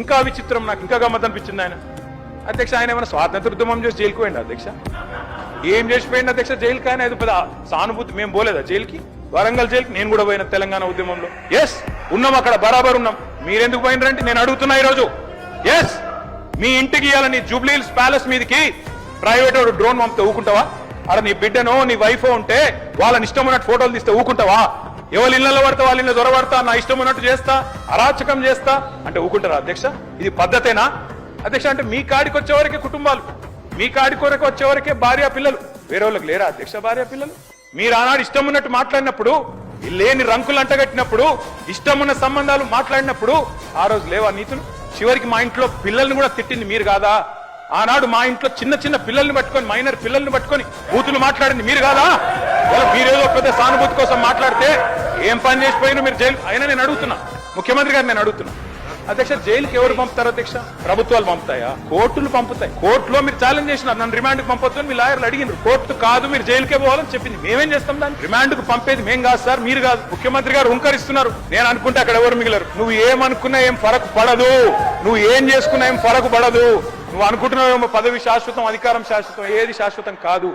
ఇంకా విచిత్రం, నాకు ఇంకా గమ్మత్ అనిపించింది ఆయన. అధ్యక్ష, ఆయన ఏమైనా స్వాతంత్ర ఉద్యమం చేసి జైలుకు పోయింది అధ్యక్ష? ఏం చేసిపోయింది అధ్యక్ష జైలుకి? ఆయన ఇది పెద్ద సానుభూతి. మేము పోలేదా జైలుకి? వరంగల్ జైలుకి నేను కూడా పోయిన తెలంగాణ ఉద్యమంలో. ఎస్, ఉన్నాం అక్కడ, బరాబర్ ఉన్నాం. మీరెందుకు పోయినరంటే నేను అడుగుతున్నా ఈరోజు. ఎస్, మీ ఇంటికి ఇవ్వాలని జూబ్లీ హిల్స్ ప్యాలెస్ మీదకి ప్రైవేట్ డ్రోన్ పంపితే ఊకుంటావా? అక్కడ నీ బిడ్డనో నీ వైఫో ఉంటే వాళ్ళని ఇష్టం ఉన్నట్టు ఫోటోలు తీస్తే ఊకుంటావా? ఎవరి ఇళ్లలో పడతా వాళ్ళ ఇళ్ళ దొరబడతా, నా ఇష్టం ఉన్నట్టు చేస్తా, అరాచకం చేస్తా అంటే ఊకుంటారా అధ్యక్ష? ఇది పద్ధతేనా అధ్యక్ష? అంటే మీ కాడికి వచ్చేవరకే కుటుంబాలు, మీ కాడికి వరకు వచ్చేవరకే భార్య పిల్లలు, వేరే వాళ్ళకి లేరా అధ్యక్ష భార్య పిల్లలు? మీరు ఆనాడు ఇష్టం ఉన్నట్టు మాట్లాడినప్పుడు, లేని రంకులు అంటగట్టినప్పుడు, ఇష్టం ఉన్న సంబంధాలు మాట్లాడినప్పుడు ఆ రోజు లేవా నీతులు? చివరికి మా ఇంట్లో పిల్లల్ని కూడా తిట్టింది మీరు కాదా? ఆనాడు మా ఇంట్లో చిన్న చిన్న పిల్లల్ని పట్టుకొని, మైనర్ పిల్లల్ని పట్టుకొని బూతులు మాట్లాడింది మీరు కాదా? మీరేదో పెద్ద సానుభూతి కోసం మాట్లాడితే ఏం పని చేసిపోయినా మీరు జైలు. అయినా నేను అడుగుతున్నా, ముఖ్యమంత్రి గారు నేను అడుగుతున్నా, అధ్యక్ష జైలుకి ఎవరు పంపుతారు అధ్యక్ష? ప్రభుత్వాలు పంపుతాయా? కోర్టులు పంపుతాయి. కోర్టులో మీరు ఛాలెంజ్ చేసినారు, నన్ను రిమాండ్కి పంపొద్దు అని మీ లాయర్లు అడిగినారు. కోర్టు కాదు, మీరు జైలుకే పోవాలని చెప్పింది. మేమేం చేస్తాం? దాన్ని రిమాండ్కు పంపేది మేం కాదు సార్, మీరు కాదు. ముఖ్యమంత్రి గారు హుంకరిస్తున్నారు. నేను అనుకుంటే అక్కడ ఎవరు మిగిలరు. నువ్వు ఏమనుకున్నా ఏం ఫరక్ పడదు, నువ్వు ఏం చేసుకున్నా ఏం ఫరక్ పడదు. నువ్వు అనుకుంటున్నావు పదవి శాశ్వతం, అధికారం శాశ్వతం, ఏది శాశ్వతం కాదు.